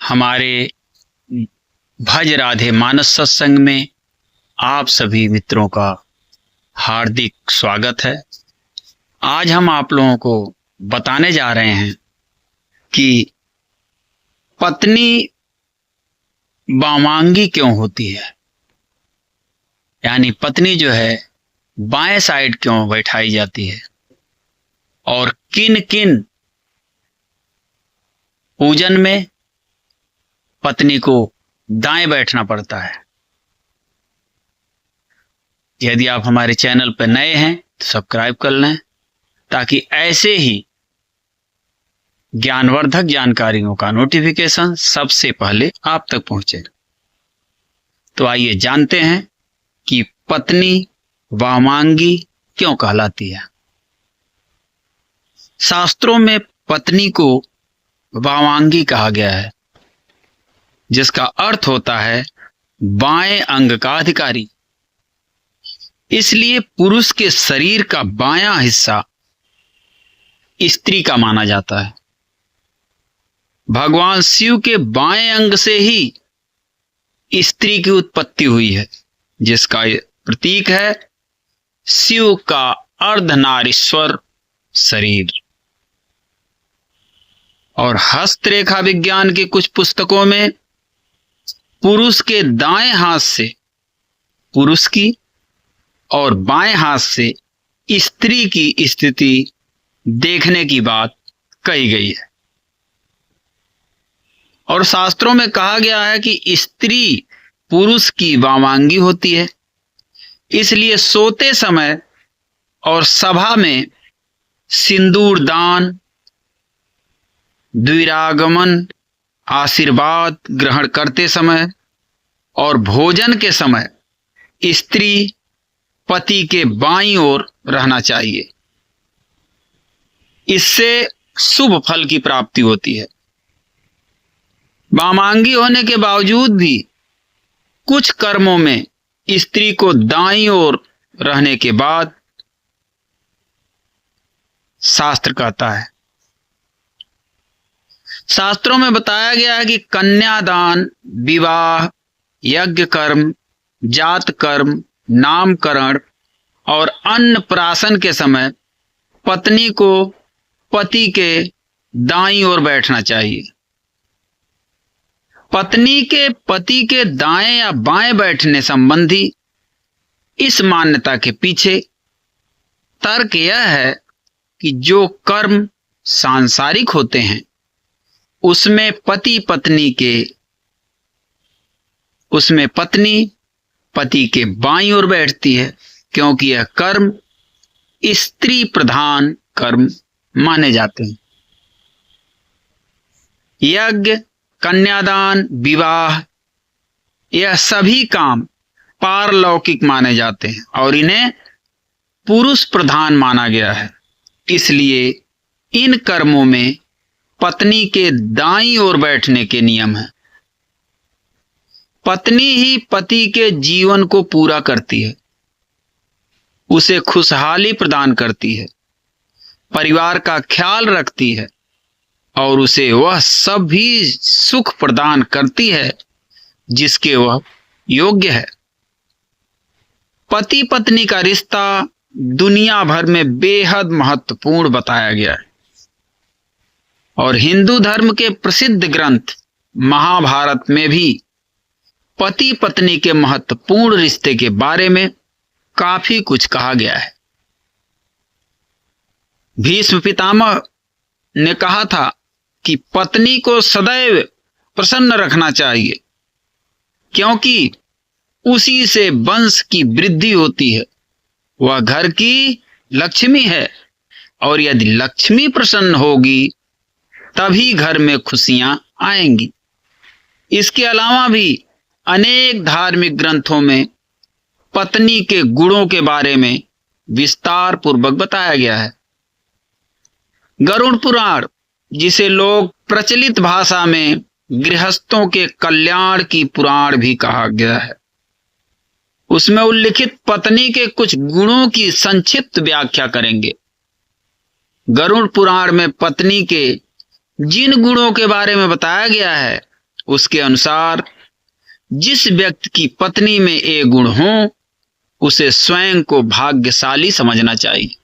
हमारे भज राधे मानस सत्संग में आप सभी मित्रों का हार्दिक स्वागत है। आज हम आप लोगों को बताने जा रहे हैं कि पत्नी वामांगी क्यों होती है, यानी पत्नी जो है बाएं साइड क्यों बैठाई जाती है और किन किन पूजन में पत्नी को दाएं बैठना पड़ता है। यदि आप हमारे चैनल पर नए हैं तो सब्सक्राइब कर लें ताकि ऐसे ही ज्ञानवर्धक जानकारियों का नोटिफिकेशन सबसे पहले आप तक पहुंचे। तो आइए जानते हैं कि पत्नी वामांगी क्यों कहलाती है। शास्त्रों में पत्नी को वामांगी कहा गया है, जिसका अर्थ होता है बाएं अंग का अधिकारी। इसलिए पुरुष के शरीर का बायां हिस्सा स्त्री का माना जाता है। भगवान शिव के बाएं अंग से ही स्त्री की उत्पत्ति हुई है, जिसका प्रतीक है शिव का अर्धनारीश्वर शरीर। और हस्तरेखा विज्ञान की कुछ पुस्तकों में पुरुष के दाएं हाथ से पुरुष की और बाएं हाथ से स्त्री की स्थिति देखने की बात कही गई है। और शास्त्रों में कहा गया है कि स्त्री पुरुष की वामांगी होती है। इसलिए सोते समय और सभा में सिंदूर दान, द्विरागमन, आशीर्वाद ग्रहण करते समय और भोजन के समय स्त्री पति के बाईं ओर रहना चाहिए। इससे शुभ फल की प्राप्ति होती है। वामांगी होने के बावजूद भी कुछ कर्मों में स्त्री को दाईं ओर रहने के बाद शास्त्र कहता है, शास्त्रों में बताया गया है कि कन्यादान, विवाह, यज्ञ कर्म, जात कर्म, नामकरण और अन्नप्राशन के समय पत्नी को पति के दाईं ओर बैठना चाहिए। पत्नी के पति के दाएं या बाएं बैठने संबंधी इस मान्यता के पीछे तर्क यह है कि जो कर्म सांसारिक होते हैं उसमें पत्नी पति के बाईं ओर बैठती है, क्योंकि यह कर्म स्त्री प्रधान कर्म माने जाते हैं। यज्ञ, कन्यादान, विवाह, यह सभी काम पारलौकिक माने जाते हैं और इन्हें पुरुष प्रधान माना गया है। इसलिए इन कर्मों में पत्नी के दाईं ओर बैठने के नियम है। पत्नी ही पति के जीवन को पूरा करती है, उसे खुशहाली प्रदान करती है, परिवार का ख्याल रखती है और उसे वह सभी सुख प्रदान करती है जिसके वह योग्य है। पति पत्नी का रिश्ता दुनिया भर में बेहद महत्वपूर्ण बताया गया है और हिंदू धर्म के प्रसिद्ध ग्रंथ महाभारत में भी पति पत्नी के महत्वपूर्ण रिश्ते के बारे में काफी कुछ कहा गया है। भीष्म पितामह ने कहा था कि पत्नी को सदैव प्रसन्न रखना चाहिए, क्योंकि उसी से वंश की वृद्धि होती है। वह घर की लक्ष्मी है और यदि लक्ष्मी प्रसन्न होगी तभी घर में खुशियां आएंगी। इसके अलावा भी अनेक धार्मिक ग्रंथों में पत्नी के गुणों के बारे में विस्तार पूर्वक बताया गया है। गरुड़ पुराण, जिसे लोग प्रचलित भाषा में गृहस्थों के कल्याण की पुराण भी कहा गया है, उसमें उल्लिखित पत्नी के कुछ गुणों की संक्षिप्त व्याख्या करेंगे। गरुड़ पुराण में पत्नी के जिन गुणों के बारे में बताया गया है उसके अनुसार जिस व्यक्ति की पत्नी में ये गुण हो, उसे स्वयं को भाग्यशाली समझना चाहिए।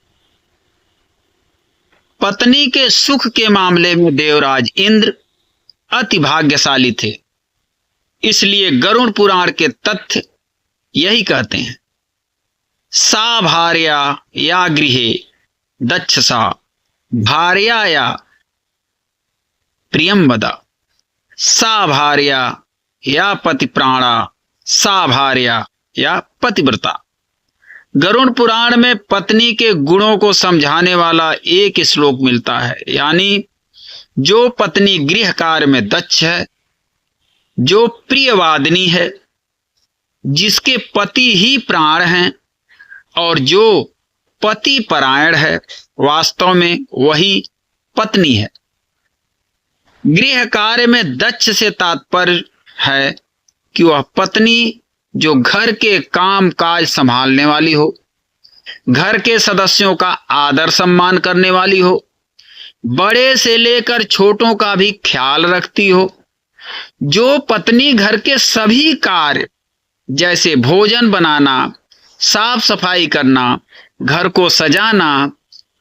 पत्नी के सुख के मामले में देवराज इंद्र अति भाग्यशाली थे। इसलिए गरुड़ पुराण के तथ्य यही कहते हैं, सा भार्या या गृहे दक्षसा भार्या या प्रियम वदा, सा भार्या या पति प्राणा, सा भार्या या पतिव्रता। गरुड़ पुराण में पत्नी के गुणों को समझाने वाला एक श्लोक मिलता है, यानी जो पत्नी गृह कार्य में दक्ष है, जो प्रियवादिनी है, जिसके पति ही प्राण हैं और जो पति परायण है, वास्तव में वही पत्नी है। गृह कार्य में दक्ष से तात्पर्य है कि वह पत्नी जो घर के काम काज संभालने वाली हो, घर के सदस्यों का आदर सम्मान करने वाली हो, बड़े से लेकर छोटों का भी ख्याल रखती हो, जो पत्नी घर के सभी कार्य जैसे भोजन बनाना, साफ सफाई करना, घर को सजाना,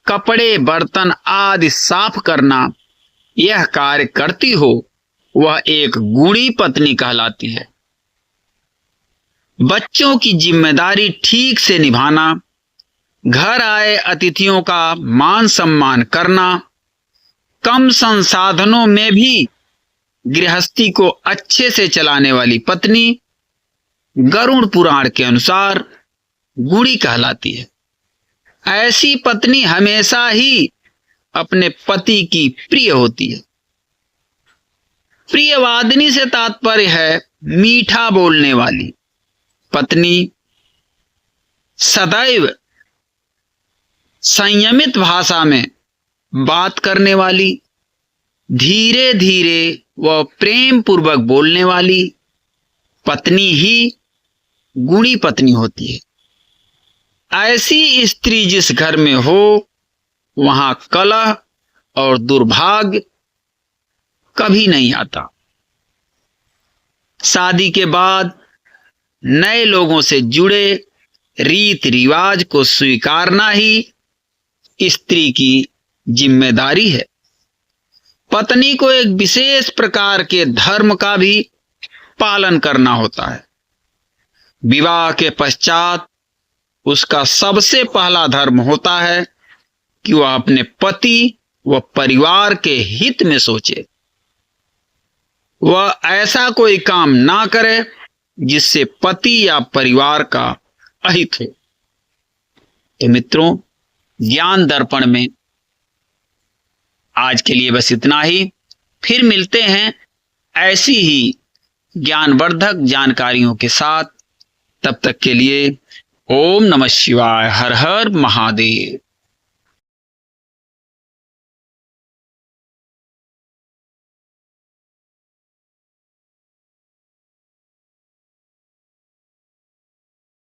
कपड़े बर्तन आदि साफ करना, यह कार्य करती हो, वह एक गुणी पत्नी कहलाती है। बच्चों की जिम्मेदारी ठीक से निभाना, घर आए अतिथियों का मान सम्मान करना, कम संसाधनों में भी गृहस्थी को अच्छे से चलाने वाली पत्नी गरुड़ पुराण के अनुसार गुणी कहलाती है। ऐसी पत्नी हमेशा ही अपने पति की प्रिय होती है। प्रियवादिनी से तात्पर्य है मीठा बोलने वाली पत्नी, सदैव संयमित भाषा में बात करने वाली, धीरे धीरे व प्रेम पूर्वक बोलने वाली पत्नी ही गुणी पत्नी होती है। ऐसी स्त्री जिस घर में हो, वहां कलह और दुर्भाग्य कभी नहीं आता। शादी के बाद नए लोगों से जुड़े रीति रिवाज को स्वीकारना ही स्त्री की जिम्मेदारी है। पत्नी को एक विशेष प्रकार के धर्म का भी पालन करना होता है। विवाह के पश्चात उसका सबसे पहला धर्म होता है कि वह अपने पति व परिवार के हित में सोचे। वह ऐसा कोई काम ना करे जिससे पति या परिवार का अहित हो। तो मित्रों, ज्ञान दर्पण में आज के लिए बस इतना ही। फिर मिलते हैं ऐसी ही ज्ञानवर्धक जानकारियों के साथ। तब तक के लिए ओम नमः शिवाय, हर हर महादेव।